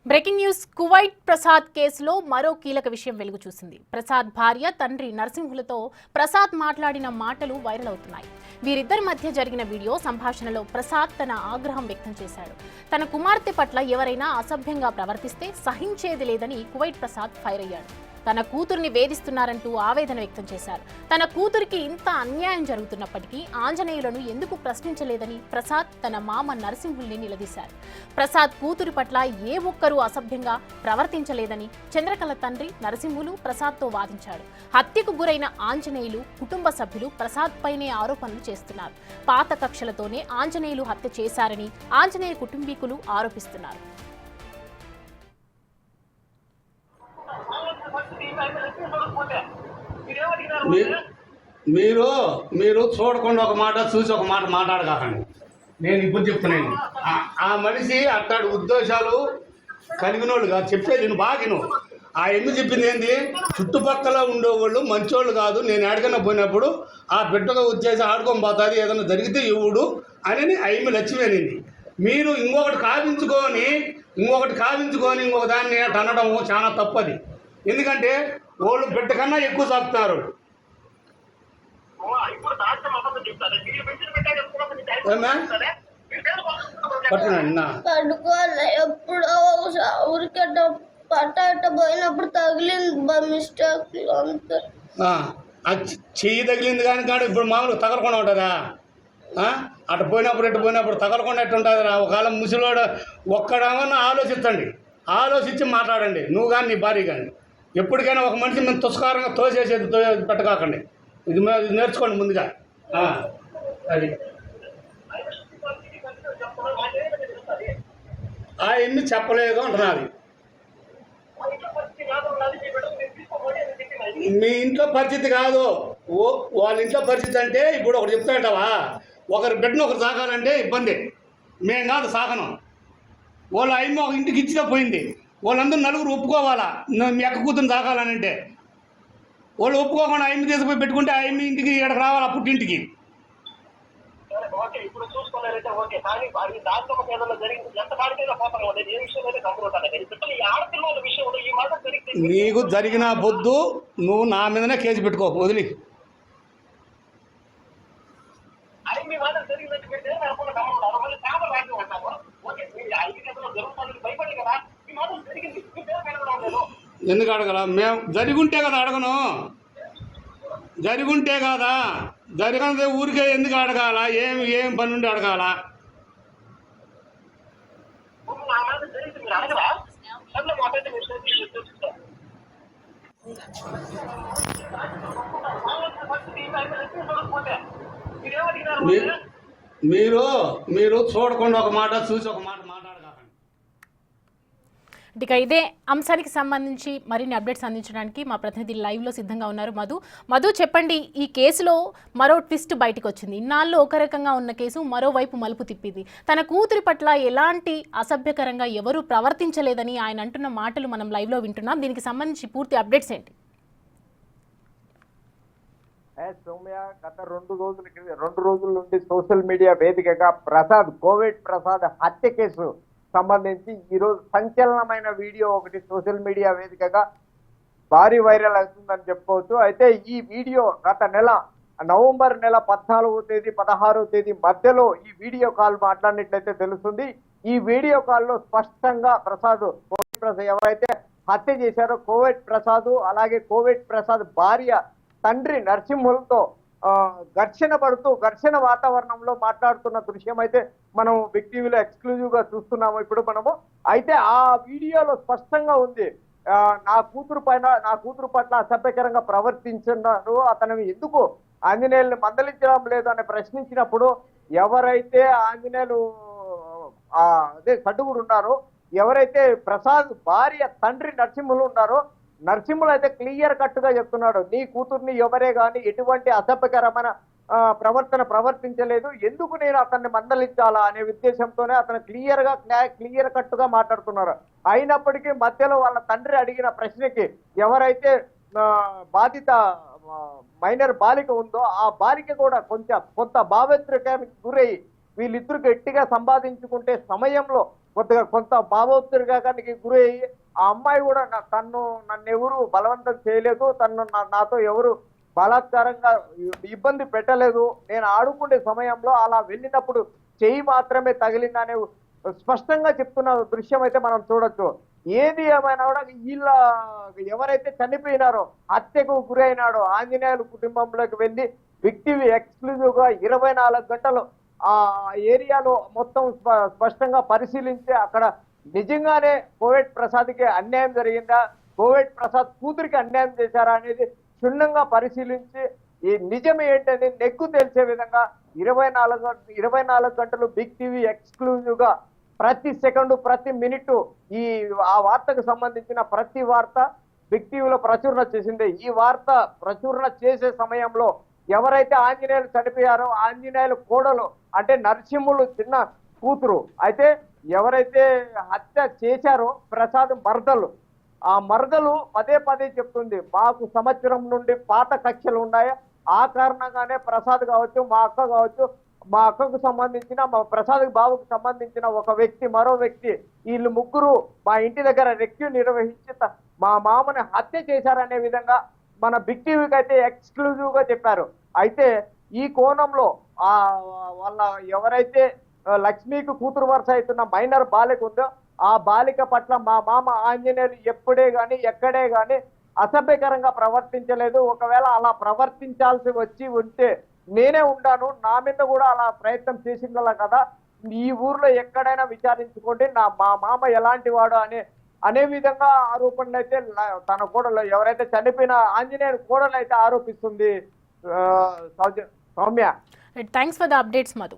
Breaking news Kuwait Prasad కేసులో మరో కీలక విషయం వెలుగు చూసింది. ప్రసాద్ భార్య తండ్రి నరసింహులతో ప్రసాద్ మాట్లాడిన మాటలు వైరల్ అవుతున్నాయి. వీరిద్దరి మధ్య జరిగిన వీడియో సంభాషణలో ప్రసాద్ తన ఆగ్రహం వ్యక్తం చేశాడు. తన కుమార్తె పట్ల ఎవరైనా అసభ్యంగా ప్రవర్తిస్తే సహించేది లేదని కువైట్ ప్రసాద్ ఫైర్ అయ్యాడు. తన కూతుర్ని వేధిస్తున్నారంటూ ఆవేదన వ్యక్తం చేశారు. తన కూతురికి ఇంత అన్యాయం జరుగుతున్నప్పటికీ ఆంజనేయులను ఎందుకు ప్రశ్నించలేదని ప్రసాద్ తన మామ నరసింహుల్ని నిలదీశారు. ప్రసాద్ కూతురి పట్ల ఏ ఒక్కరూ అసభ్యంగా ప్రవర్తించలేదని చంద్రకళ తండ్రి నరసింహులు ప్రసాద్తో వాదించాడు. హత్యకు గురైన ఆంజనేయులు కుటుంబ సభ్యులు ప్రసాద్ పైనే ఆరోపణలు చేస్తున్నారు. పాత కక్షలతోనే ఆంజనేయులు హత్య చేశారని ఆంజనేయ కుటుంబీకులు ఆరోపిస్తున్నారు. మీరు చూడకుండా ఒక మాట చూసి ఒక మాట మాట్లాడకండి. నేను ఇప్పుడు చెప్తున్నాను, ఆ మనిషి అట్టాడు ఉద్దేశాలు కలిగినోళ్ళు కాదు. చెప్పేది నేను బాగిను. ఆ ఎన్ని చెప్పింది ఏంది, చుట్టుపక్కల ఉండేవాళ్ళు మంచోళ్ళు కాదు. నేను ఎక్కడికైనా పోయినప్పుడు ఆ బిడ్డగా వచ్చేసి ఆడుకొని పోతుంది, ఏదైనా జరిగితే ఇవ్వడు అని అయ్యి లక్ష్యమేనింది. మీరు ఇంకొకటి కావించుకొని ఇంకొక దాన్ని అనడం చాలా తప్పది. ఎందుకంటే వాళ్ళు బిడ్డ కన్నా ఎక్కువ సాగుతున్నారు. ఎప్పుడో ఊరికట్ట పట్ట పోయినప్పుడు తగిలింది మిస్టేక్ అంతే. చెయ్యి తగిలింది కానీ ఇప్పుడు మామూలుగా తగలకుండా ఉంటుందా? అటు పోయినప్పుడు తగలకుండా ఎట్టు ఉంటుంది రా? ఒకవేళ ముసలివాడు ఒక్కడేమన్నా ఆలోచించి మాట్లాడండి. నువ్వు కానీ నీ భార్య కానీ ఎప్పటికైనా ఒక మనిషి మేము తుస్కారంగా తోసేసేది పెట్టకాకండి. ఇది నేర్చుకోండి ముందుగా. అది ఎన్ని చెప్పలేదు అంటున్నది. మీ ఇంట్లో పరిస్థితి కాదు, వాళ్ళ ఇంట్లో పరిస్థితి అంటే ఇప్పుడు ఒకటి చెప్తాంటావా, ఒకరి బిడ్డను ఒకరు సాగాలంటే ఇబ్బంది. మేము కాదు సాగనం. వాళ్ళ అమ్మ ఒక ఇంటికి ఇచ్చిగా పోయింది. వాళ్ళందరూ నలుగురు ఒప్పుకోవాలా మీ అక్క కూతురు సాగాలని. అంటే వాళ్ళు ఒప్పుకోకుండా అమ్మ తీసుకుపోయి పెట్టుకుంటే ఆ అమ్మ ఇంటికి ఇక్కడికి రావాలా, పుట్టింటికి. నీకు జరిగిన బొద్దు నువ్వు నా మీదనే కేసు పెట్టుకో, వదిలి. ఎందుకు అడగల? మేము జరిగుంటే కదా అడగను. జరిగుంటే కదా, జరగనిదే ఊరికే ఎందుకు అడగాల? ఏం పని నుండి అడగాల? మీరు చూడకుండా ఒక మాట చూసి ఒక మాట మాట్లాడకండి. ఇక ఇదే అంశానికి సంబంధించి మరిన్ని అప్డేట్స్ అందించడానికి మా ప్రతినిధి లైవ్లో సిద్ధంగా ఉన్నారు. మధు చెప్పండి, ఈ కేసులో మరో ట్విస్ట్ బయటకు వచ్చింది. ఇన్నాళ్ళు ఒక రకంగా ఉన్న కేసు మరోవైపు మలుపు తిప్పింది. తన కూతురి పట్ల ఎలాంటి అసభ్యకరంగా ఎవరూ ప్రవర్తించలేదని ఆయన అంటున్న మాటలు మనం లైవ్లో వింటున్నాం. దీనికి సంబంధించి పూర్తి అప్డేట్స్ ఏంటి? సౌమ్య, గత 2 రోజుల నుండి సోషల్ మీడియా వేదికగా కోవిడ్ ప్రసాద్ హత్య కేసు సంబంధించి ఈరోజు సంచలనమైన వీడియో ఒకటి సోషల్ మీడియా వేదికగా భారీ వైరల్ అవుతుందని చెప్పుకోవచ్చు. అయితే ఈ వీడియో గత నవంబర్ నెల 14వ తేదీ 16వ తేదీ మధ్యలో ఈ వీడియో కాల్ మాట్లాడినట్లయితే తెలుస్తుంది. ఈ వీడియో కాల్లో స్పష్టంగా కోవిడ్ ప్రసాద్ ఎవరైతే హత్య చేశారో కోవిడ్ ప్రసాద్, అలాగే కోవిడ్ ప్రసాద్ భార్య తండ్రి నరసింహులతో ఘర్షణ వాతావరణంలో మాట్లాడుతున్న దృశ్యం అయితే మనం బిగ్ టీవీలో ఎక్స్క్లూజివ్ గా చూస్తున్నాము ఇప్పుడు మనము. అయితే ఆ వీడియోలో స్పష్టంగా ఉంది, నా కూతురు పట్ల అసభ్యకరంగా ప్రవర్తించున్నారు, అతను ఎందుకు ఆంజనేయుల్ని మందలించడం లేదు అని ప్రశ్నించినప్పుడు ఎవరైతే ఆంజనేయులు సడ్డుగుడు ఉన్నారో, ఎవరైతే ప్రసాద్ భార్య తండ్రి నరసింహులు ఉన్నారో, నరసింహులు అయితే క్లియర్ కట్ గా చెప్తున్నాడు, నీ కూతుర్ని ఎవరే కానీ ఎటువంటి అసభ్యకరమైన ప్రవర్తించలేదు, ఎందుకు నేను అతన్ని మందలించాలా అనే ఉద్దేశంతోనే అతను క్లియర్ కట్ గా మాట్లాడుతున్నారు. అయినప్పటికీ మధ్యలో వాళ్ళ తండ్రి అడిగిన ప్రశ్నకి ఎవరైతే బాధిత మైనర్ బాలిక ఉందో ఆ బాలిక కూడా కొంత భావోద్రేకానికి గురై వీళ్ళిద్దరు గట్టిగా సంపాదించుకుంటే సమయంలో కొంత భావోద్రేకానికి గురి అయ్యి ఆ అమ్మాయి కూడా నన్ను ఎవరు బలవంతం చేయలేదు, నాతో ఎవరు బలాత్కారంగా ఇబ్బంది పెట్టలేదు, నేను ఆడుకునే సమయంలో అలా వెళ్ళినప్పుడు చెయ్యి మాత్రమే తగిలిందనే స్పష్టంగా చెప్తున్న దృశ్యం అయితే మనం చూడొచ్చు. ఏది ఏమైనా కూడా వీళ్ళ ఎవరైతే చనిపోయినారో, హత్యకు గురైనాడో ఆంజనేయులు కుటుంబంలోకి వెళ్ళి విక్టివ్ ఎక్స్క్లూజివ్ గా 24 గంటలు ఆ ఏరియాలో మొత్తం స్పష్టంగా పరిశీలించి అక్కడ నిజంగానే కోవిడ్ ప్రసాద్కి అన్యాయం జరిగిందా, కోవిడ్ ప్రసాద్ కూతురికి అన్యాయం చేశారా అనేది క్షుణ్ణంగా పరిశీలించి ఈ నిజం ఏంటని నెగ్గు తెలిసే విధంగా 24 గంటలు బిగ్ టీవీ ఎక్స్క్లూజివ్ గా ప్రతి సెకండ్ ప్రతి మినిట్ ఆ వార్తకు సంబంధించిన ప్రతి వార్త బిగ్ టీవీలో ప్రచురణ చేసింది. ఈ వార్త ప్రచురణ చేసే సమయంలో ఎవరైతే ఆంజనేయులు చనిపోయారో ఆంజనేయులు కోడలు అంటే నరసింహులు చిన్న కూతురు అయితే ఎవరైతే హత్య చేశారో ప్రసాద్ మరదలు, ఆ మరదలు పదే చెప్తుంది మాకు సంవత్సరం నుండి పాత కక్షలు ఉన్నాయి, ఆ కారణంగానే ప్రసాద్ కావచ్చు మా అక్క కావచ్చు, మా అక్కకు సంబంధించిన మా ప్రసాద్ బాబుకు సంబంధించిన ఒక వ్యక్తి మరో వ్యక్తి వీళ్ళు ముగ్గురు మా ఇంటి దగ్గర రెక్యూ నిర్వహించి మా మామని హత్య చేశారనే విధంగా మన బిగ్ టీవీకి అయితే ఎక్స్క్లూజివ్ గా చెప్పారు. అయితే ఈ కోణంలో వాళ్ళ ఎవరైతే లక్ష్మికి కూతురు వరుస అవుతున్న మైనర్ బాలిక ఉందో ఆ బాలిక పట్ల మా మామ ఆంజనేయులు ఎప్పుడే గాని ఎక్కడే గాని అసభ్యకరంగా ప్రవర్తించలేదు. ఒకవేళ అలా ప్రవర్తించాల్సి వచ్చి ఉంటే నేనే ఉంటాను, నా మీద కూడా అలా ప్రయత్నం చేసిందలా కదా, ఈ ఊర్లో ఎక్కడైనా విచారించుకోండి మా మామ ఎలాంటి వాడు అనే విధంగా ఆరోపణలు అయితే తన కోడలు ఎవరైతే చనిపోయిన ఆంజనేయులు కోడలు అయితే ఆరోపిస్తుంది. Soumya, thanks for the updates Madhu.